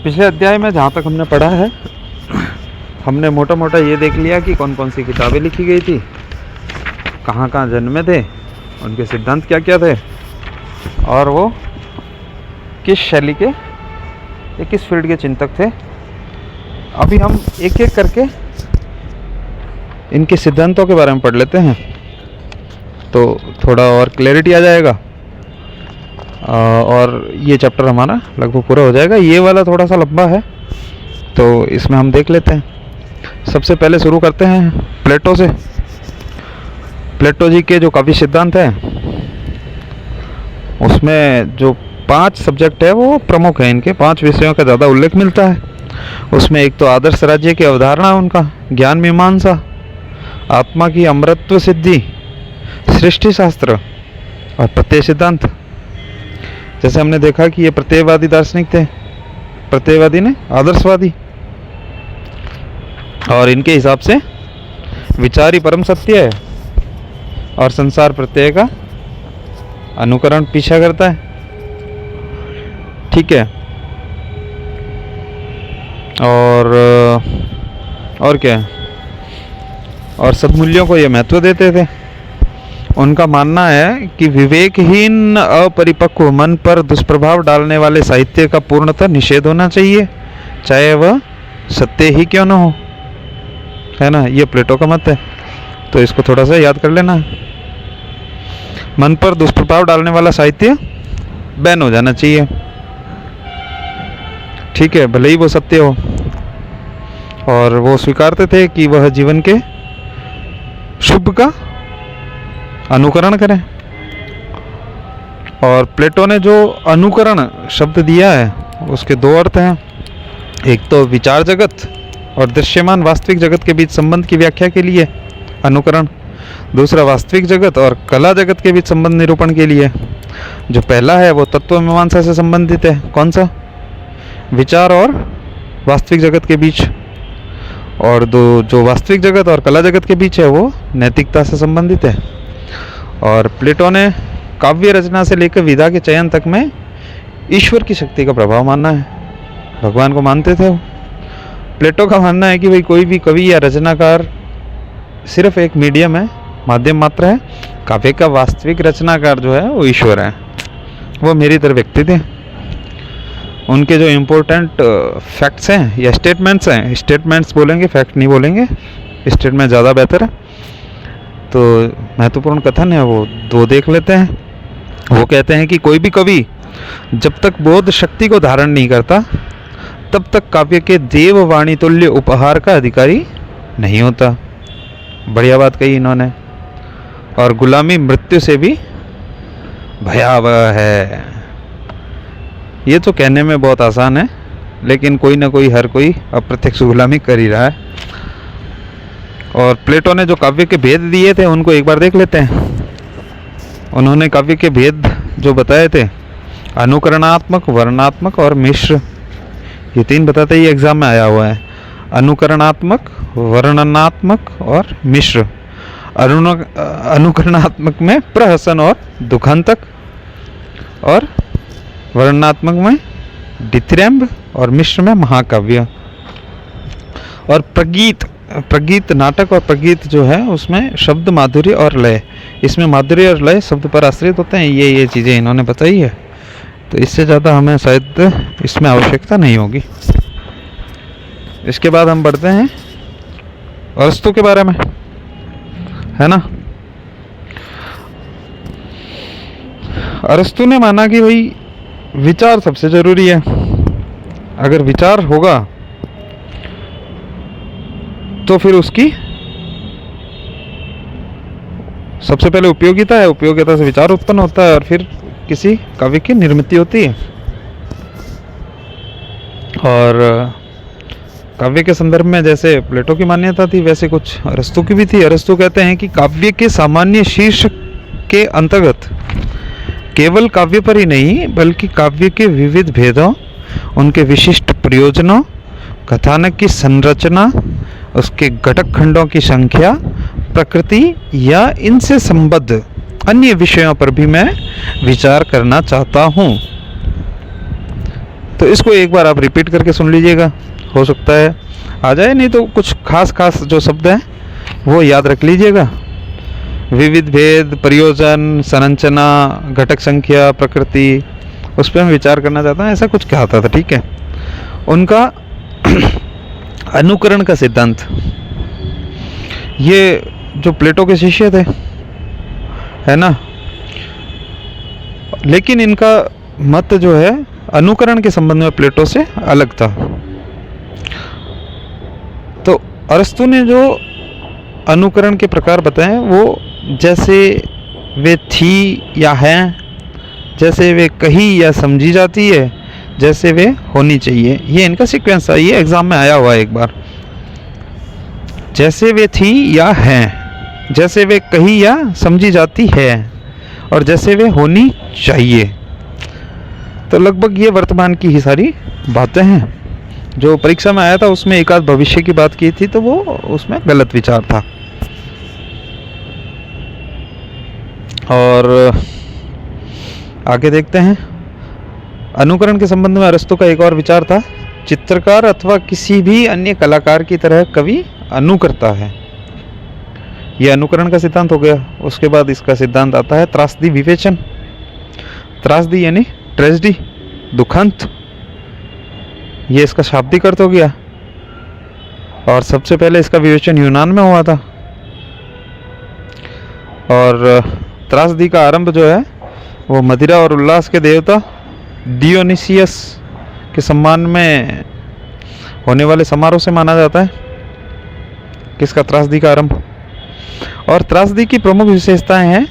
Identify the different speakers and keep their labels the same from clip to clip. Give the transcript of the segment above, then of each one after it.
Speaker 1: पिछले अध्याय में जहाँ तक हमने पढ़ा है, हमने मोटा मोटा ये देख लिया कि कौन कौन सी किताबें लिखी गई थी, कहाँ कहाँ जन्मे थे, उनके सिद्धांत क्या क्या थे, और वो किस शैली के या किस फील्ड के चिंतक थे। अभी हम एक एक करके इनके सिद्धांतों के बारे में पढ़ लेते हैं, तो थोड़ा और क्लैरिटी आ जाएगा और ये चैप्टर हमारा लगभग पूरा हो जाएगा। ये वाला थोड़ा सा लंबा है, तो इसमें हम देख लेते हैं। सबसे पहले शुरू करते हैं प्लेटो से। प्लेटो जी के जो काफ़ी सिद्धांत हैं, उसमें जो 5 सब्जेक्ट है वो प्रमुख हैं। इनके 5 विषयों का ज़्यादा उल्लेख मिलता है। उसमें एक तो आदर्श राज्य की अवधारणा, उनका ज्ञान मीमांसा, आत्मा की अमरत्व सिद्धि, सृष्टि शास्त्र और प्रत्यय सिद्धांत। जैसे हमने देखा कि ये प्रत्ययवादी दार्शनिक थे, प्रत्ययवादी ने आदर्शवादी, और इनके हिसाब से विचार ही परम सत्य है और संसार प्रत्यय का अनुकरण पीछा करता है। ठीक है। और क्या है, और सद्मूल्यों को ये महत्व देते थे। उनका मानना है कि विवेकहीन अपरिपक्व मन पर दुष्प्रभाव डालने वाले साहित्य का पूर्णतः निषेध होना चाहिए, चाहे वह सत्य ही क्यों न हो, है ना। ये प्लेटो का मत है, तो इसको थोड़ा सा याद कर लेना। मन पर दुष्प्रभाव डालने वाला साहित्य बैन हो जाना चाहिए, ठीक है, भले ही वो सत्य हो। और वो स्वीकारते थे कि वह जीवन के शुभ का अनुकरण करें। और प्लेटो ने जो अनुकरण शब्द दिया है, उसके 2 अर्थ हैं। एक तो विचार जगत और दृश्यमान वास्तविक जगत के बीच संबंध की व्याख्या के लिए अनुकरण, दूसरा वास्तविक जगत और कला जगत के बीच संबंध निरूपण के लिए। जो पहला है वो तत्व मीमांसा से संबंधित है। कौन सा? विचार और वास्तविक जगत के बीच। और जो वास्तविक जगत और कला जगत के बीच है वो नैतिकता से संबंधित है। और प्लेटो ने काव्य रचना से लेकर विधा के चयन तक में ईश्वर की शक्ति का प्रभाव मानना है, भगवान को मानते थे वो। प्लेटो का मानना है कि भाई कोई भी कवि या रचनाकार सिर्फ एक मीडियम है, माध्यम मात्र है। काव्य का वास्तविक रचनाकार जो है वो ईश्वर है, वो मेरी तरह व्यक्ति थे। उनके जो इम्पोर्टेंट फैक्ट्स हैं या स्टेटमेंट्स हैं, स्टेटमेंट्स बोलेंगे, फैक्ट नहीं बोलेंगे, स्टेटमेंट ज़्यादा बेहतर है। तो महत्वपूर्ण कथन है वो 2 देख लेते हैं। वो कहते हैं कि कोई भी कवि जब तक बोध शक्ति को धारण नहीं करता, तब तक काव्य के देववाणी तुल्य उपहार का अधिकारी नहीं होता। बढ़िया बात कही इन्होंने। और गुलामी मृत्यु से भी भयावह है। ये तो कहने में बहुत आसान है, लेकिन कोई ना कोई, हर कोई अप्रत्यक्ष गुलामी कर ही रहा है। और प्लेटो ने जो काव्य के भेद दिए थे उनको एक बार देख लेते हैं। उन्होंने काव्य के भेद जो बताए थे, अनुकरणात्मक, वर्णनात्मक और मिश्र, ये 3 बताते ही एग्जाम में आया हुआ है। अनुकरणात्मक, वर्णनात्मक और मिश्र। अनुकरणात्मक में प्रहसन और दुखांतक, और वर्णनात्मक में डिथ्रैम्ब, और मिश्र में महाकाव्य। और प्रगीत नाटक और प्रगीत जो है उसमें शब्द, माधुर्य और लय। इसमें माधुर्य और लय शब्द पर आश्रित होते हैं। ये चीज़ें इन्होंने बताई है, तो इससे ज़्यादा हमें शायद इसमें आवश्यकता नहीं होगी। इसके बाद हम बढ़ते हैं अरस्तु के बारे में, है ना। अरस्तु ने माना कि भाई विचार सबसे जरूरी है। अगर विचार होगा तो फिर उसकी सबसे पहले उपयोगिता है, उपयोगिता से विचार उत्पन्न होता है, और फिर किसी काव्य की निर्मिति होती है। और काव्य के संदर्भ में जैसे प्लेटो की मान्यता थी, वैसे कुछ अरस्तु की भी थी। अरस्तु कहते हैं कि काव्य के सामान्य शीर्ष के अंतर्गत केवल काव्य पर ही नहीं, बल्कि काव्य के विविध भेदों, उनके विशिष्ट प्रयोजनों, कथानक की संरचना, उसके घटक खंडों की संख्या, प्रकृति या इनसे संबद्ध अन्य विषयों पर भी मैं विचार करना चाहता हूँ। तो तो इसको एक बार आप रिपीट करके सुन लीजिएगा, हो सकता है आ जाए, नहीं तो कुछ खास जो शब्द हैं वो याद रख लीजिएगा। विविध भेद, प्रयोजन, संरचना, घटक संख्या, प्रकृति, उस पर मैं विचार करना चाहता हूँ, ऐसा कुछ कहता था। ठीक है, उनका अनुकरण का सिद्धांत, ये जो प्लेटो के शिष्य थे, है ना, लेकिन इनका मत जो है अनुकरण के संबंध में प्लेटो से अलग था। तो अरस्तु ने जो अनुकरण के प्रकार बताए वो जैसे वे थी या हैं, जैसे वे कही या समझी जाती है, जैसे वे होनी चाहिए, ये इनका सीक्वेंस है। ये एग्जाम में आया हुआ है एक बार। जैसे वे थी या हैं, जैसे वे कही या समझी जाती है, और जैसे वे होनी चाहिए। तो लगभग ये वर्तमान की ही सारी बातें हैं। जो परीक्षा में आया था उसमें एक आध भविष्य की बात की थी, तो वो उसमें गलत विचार था। और आगे देखते हैं, अनुकरण के संबंध में अरस्तु का एक और विचार था, चित्रकार अथवा किसी भी अन्य कलाकार की तरह कवि अनुकरता है। यह अनुकरण का सिद्धांत हो गया। उसके बाद इसका सिद्धांत आता है त्रासदी विवेचन। त्रासदी यानी ट्रेजेडी, दुखांत, ये इसका शाब्दिक अर्थ हो गया। और सबसे पहले इसका विवेचन यूनान में हुआ था। और त्रासदी का आरंभ जो है वो मदिरा और उल्लास के देवता डियोनिसियस के सम्मान में होने वाले समारोह से माना जाता है। किसका? त्रासदी का आरंभ। और त्रासदी की प्रमुख विशेषताएं हैं,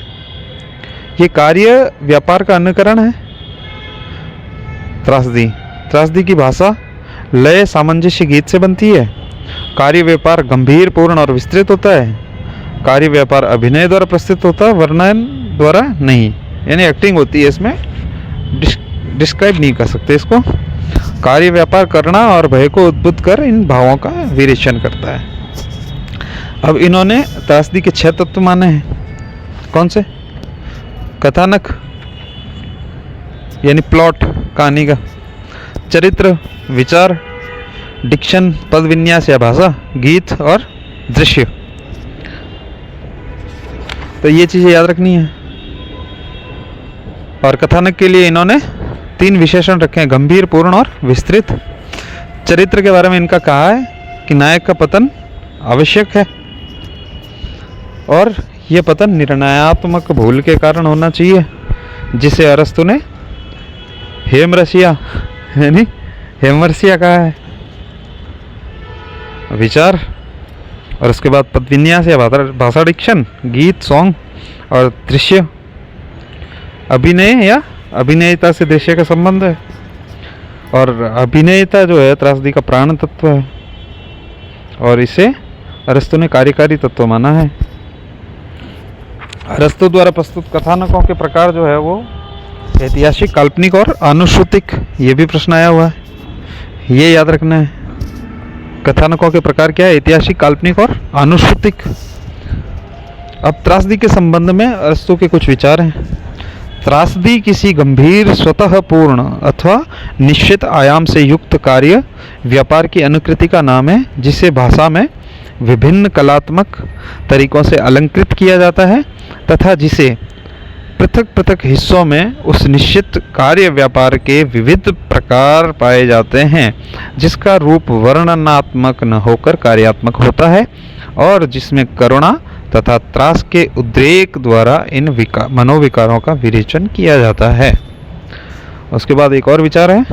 Speaker 1: ये कार्य व्यापार का अनुकरण है। त्रासदी की भाषा लय सामंजस्य गीत से बनती है। कार्य व्यापार गंभीर, पूर्ण और विस्तृत होता है। कार्य व्यापार अभिनय द्वारा प्रस्तुत होता है, वर्णन द्वारा नहीं, यानी एक्टिंग होती है इसमें, डिस्क्राइब नहीं कर सकते इसको। कार्य व्यापार करना और भय को उद्बुद्ध कर इन भावों का विरेचन करता है। अब इन्होंने त्रासदी के 6 तत्व माने हैं। कौन से? कथानक यानी प्लॉट, कहानी का, चरित्र, विचार, डिक्शन, पद विन्यास या भाषा, गीत और दृश्य। तो ये चीजें याद रखनी है। और कथानक के लिए इन्होंने 3 विशेषण रखे हैं, गंभीर, पूर्ण और विस्तृत। चरित्र के बारे में इनका कहा है कि नायक का पतन आवश्यक है और यह पतन निर्णयात्मक भूल के कारण होना चाहिए, जिसे अरस्तु ने हेमरसिया यानी हेमरसिया कहा है। विचार, और उसके बाद पद विन्यास या भाषा, डिक्शन, गीत, सॉन्ग और दृश्य। अभिनय या अभिनेता से दृश्य का संबंध है। और अभिनेता जो है त्रासदी का प्राण तत्व है और इसे अरस्तु ने कार्यकारी तत्व माना है। अरस्तु द्वारा प्रस्तुत कथानकों के प्रकार जो है वो ऐतिहासिक, काल्पनिक और अनुश्रुतिक। ये भी प्रश्न आया हुआ है, ये याद रखना है। कथानकों के प्रकार क्या है? ऐतिहासिक, काल्पनिक और अनुश्रुतिक। अब त्रासदी के संबंध में अरस्तु के कुछ विचार हैं। त्रासदी किसी गंभीर, स्वतः पूर्ण अथवा निश्चित आयाम से युक्त कार्य व्यापार की अनुकृति का नाम है, जिसे भाषा में विभिन्न कलात्मक तरीकों से अलंकृत किया जाता है तथा जिसे पृथक पृथक हिस्सों में उस निश्चित कार्य व्यापार के विविध प्रकार पाए जाते हैं, जिसका रूप वर्णनात्मक न होकर कार्यात्मक होता है और जिसमें करुणा तथा त्रास के उद्रेक द्वारा इन मनोविकारों का विरेचन किया जाता है। उसके बाद एक और विचार है,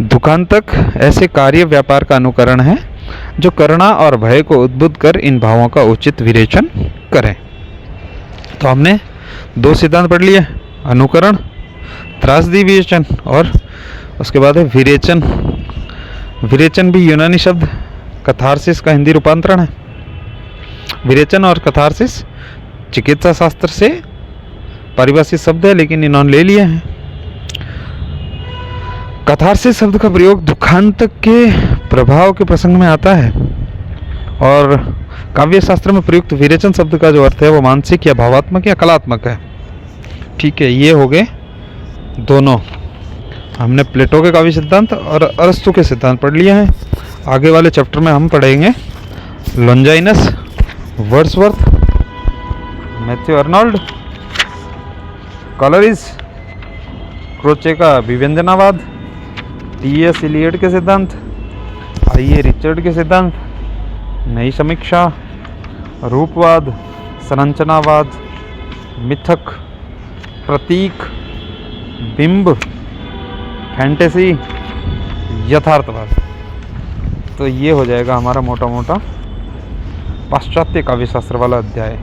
Speaker 1: दुखांतक ऐसे कार्य व्यापार का अनुकरण है जो करुणा और भय को उद्बुद्ध कर इन भावों का उचित विरेचन करें। तो हमने 2 सिद्धांत पढ़ लिए, अनुकरण, त्रासदी विवेचन, और उसके बाद है विरेचन। विरेचन भी यूनानी शब्द कथारसिस का हिंदी रूपांतरण है। विरेचन और कथारसिस चिकित्सा शास्त्र से परिभाषित शब्द है, लेकिन इन्होंने ले लिए हैं। कथारसिस शब्द का प्रयोग दुखांतक के प्रभाव के प्रसंग में आता है और काव्य शास्त्र में प्रयुक्त विरेचन शब्द का जो अर्थ है वो मानसिक या भावात्मक या कलात्मक है। ठीक है, ये हो गए दोनों। हमने प्लेटो के काव्य सिद्धांत और अरस्तु के सिद्धांत पढ़ लिए हैं। आगे वाले चैप्टर में हम पढ़ेंगे Longinus, Wordsworth, Matthew Arnold, Coleridge, Croce का अभिव्यंजनावाद, टी.एस. इलियट के सिद्धांत, आई.ए. रिचर्ड के सिद्धांत, नई समीक्षा, रूपवाद, संरचनावाद, मिथक, प्रतीक, बिंब, फैंटेसी, यथार्थवाद। तो ये हो जाएगा हमारा मोटा मोटा पाश्चात्य काव्यशास्त्र वाला अध्याय।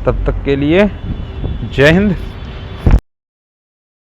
Speaker 1: तब तक के लिए जय हिंद,